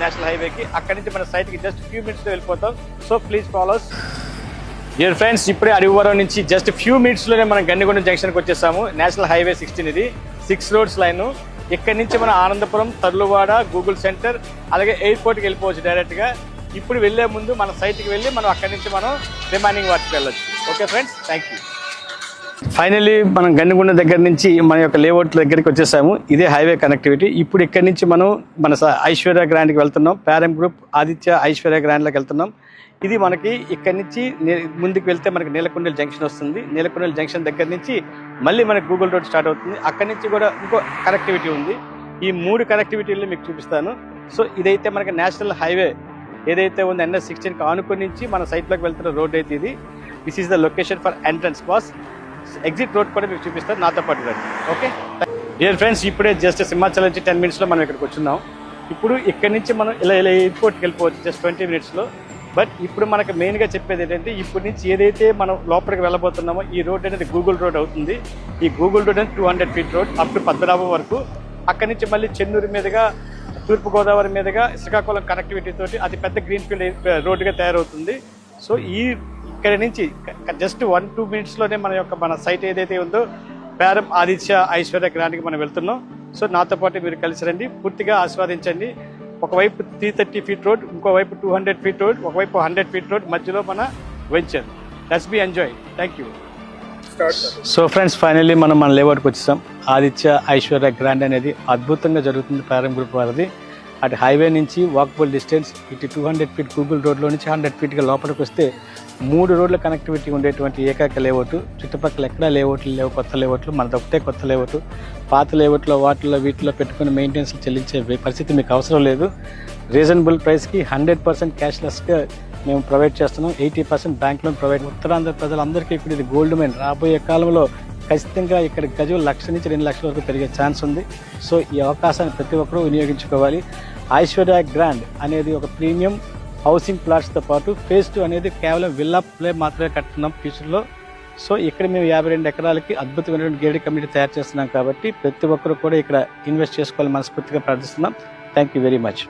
National హైవేకి. అక్కడి నుంచి మన సైట్కి జస్ట్ ఫ్యూ మినిట్స్లో వెళ్ళిపోతాం. So please follows. Dear friends, ఇప్పుడే అడవివరం నుంచి జస్ట్ ఫ్యూ మినిట్స్లోనే మనం గండిగొండ జంక్షన్కి వచ్చేసాము. నేషనల్ హైవే 16 ఇది 6 రోడ్స్ లైన్. ఇక్కడి నుంచి మనం ఆనందపురం, తర్లువాడ, గూగుల్ సెంటర్ అలాగే ఎయిర్పోర్ట్కి వెళ్ళిపోవచ్చు డైరెక్ట్గా. ఇప్పుడు వెళ్ళే ముందు మన సైట్కి వెళ్ళి మనం అక్కడి నుంచి మనం రిమైనింగ్ వాటికి వెళ్ళొచ్చు. Okay friends, thank you. Finally మనం గండిగొండ దగ్గర నుంచి మన యొక్క లేఅవుట్ దగ్గరికి వచ్చేసాము. ఇదే హైవే కనెక్టివిటీ. ఇప్పుడు ఇక్కడి నుంచి మనం మన ఐశ్వర్య గ్రాండ్కి వెళ్తున్నాం. ప్యారమ్ గ్రూప్ ఆదిత్య ఐశ్వర్య గ్రాండ్లోకి వెళ్తున్నాం. ఇది మనకి ఇక్కడి నుంచి ముందుకు వెళ్తే మనకి నీలకొండల జంక్షన్ వస్తుంది. నీలకొండల జంక్షన్ దగ్గర నుంచి మళ్ళీ మనకి గూగుల్ రోడ్ స్టార్ట్ అవుతుంది. అక్కడి నుంచి కూడా ఇంకో కనెక్టివిటీ ఉంది. ఈ 3 కనెక్టివిటీలు మీకు చూపిస్తాను. సో ఇదైతే మనకి నేషనల్ హైవే ఏదైతే ఉందో NH16కి ఆనుకొని నుంచి మన సైట్లోకి వెళ్తున్న రోడ్ అయితే ఇది. This is the location for entrance pass. Exit road కూడా మీకు చూపిస్తారు, నాతో పాటు రండి. ఓకే డియర్ ఫ్రెండ్స్, ఇప్పుడే జస్ట్ సింహాచలం నుంచి 10 మినిట్స్లో మనం ఇక్కడికి వచ్చున్నాం. ఇప్పుడు ఇక్కడి నుంచి మనం ఇలా ఎయిర్పోర్ట్కి వెళ్ళిపోవచ్చు జస్ట్ 20 మినిట్స్లో. బట్ ఇప్పుడు మనకు మెయిన్గా చెప్పేది ఏంటంటే, ఇప్పటి నుంచి ఏదైతే మనం లోపలికి వెళ్ళబోతున్నామో ఈ రోడ్ అనేది గూగుల్ రోడ్ అవుతుంది. ఈ గూగుల్ రోడ్ అనేది 200 feet road up to Padmanabham వరకు. అక్కడి నుంచి మళ్ళీ చెన్నూరు మీదుగా, తూర్పుగోదావరి మీదుగా శ్రీకాకుళం కనెక్టివిటీ తోటి అది పెద్ద గ్రీన్ఫీల్డ్ రోడ్డుగా తయారవుతుంది. సో ఇక్కడ నుంచి జస్ట్ 1-2 మినిట్స్లోనే మన సైట్ ఏదైతే ఉందో ప్యారమ్ ఆదిత్య ఐశ్వర్య గ్రాండ్కి మనం వెళ్తున్నాం. సో నాతో పాటు మీరు కలిసి రండి, పూర్తిగా ఆస్వాదించండి. ఒకవైపు 330 ఫీట్ రోడ్, ఇంకోవైపు 200 ఫీట్ రోడ్, ఒకవైపు 100 ఫీట్ రోడ్, మధ్యలో మన venture. Let's be enjoy. Thank you. So friends, finally మనం మన లేఅవుట్కి వచ్చేసాం. ఆదిత్య ఐశ్వర్య గ్రాండ్ అనేది అద్భుతంగా జరుగుతుంది ప్యారమ్ గ్రూప్ వారిది. అటు హైవే నుంచి వాకబుల్ డిస్టెన్స్, ఇటు 200 ఫీట్ గూగుల్ రోడ్లో నుంచి 100 ఫీట్గా లోపలికి వస్తే 3 రోడ్ల కనెక్టివిటీ ఉండేటువంటి ఏకైక లేఅవుట్. చుట్టుపక్కల ఎక్కడా లేఅవుట్లు లేవు, కొత్త లేఅవుట్లు. మనది ఒకటే కొత్త లేఅవుట్. పాత లేఅవుట్లో వీటిలో పెట్టుకుని మెయింటెనెన్స్ చెల్లించే పరిస్థితి మీకు అవసరం లేదు. రీజనబుల్ ప్రైస్కి 100% క్యాష్లెస్గా మేము ప్రొవైడ్ చేస్తున్నాం. 80% బ్యాంక్ లోన్ ప్రొవైడ్. ఉత్తరాంధ్ర ప్రజలందరికీ ఇప్పుడు ఇది గోల్డ్ మైన్. రాబోయే కాలంలో ఖచ్చితంగా ఇక్కడ గజం 1,00,000 నుంచి 2 లక్షల వరకు పెరిగే ఛాన్స్ ఉంది. సో ఈ అవకాశాన్ని ప్రతి ఒక్కరూ వినియోగించుకోవాలి. ఐశ్వర్య గ్రాండ్ అనేది ఒక ప్రీమియం హౌసింగ్ ప్లాట్స్తో పాటు ఫేజ్ 2 అనేది కేవలం విల్లా ప్లే మాత్రమే కట్టున్నాం ఫ్యూచర్లో. సో ఇక్కడ మేము 52 ఎకరాలకి అద్భుతమైనటువంటి గేటెడ్ కమ్యూనిటీ తయారు చేస్తున్నాం. కాబట్టి ప్రతి ఒక్కరు కూడా ఇక్కడ ఇన్వెస్ట్ చేసుకోవాలని మనస్ఫూర్తిగా ప్రార్థిస్తున్నాం. Thank you very much.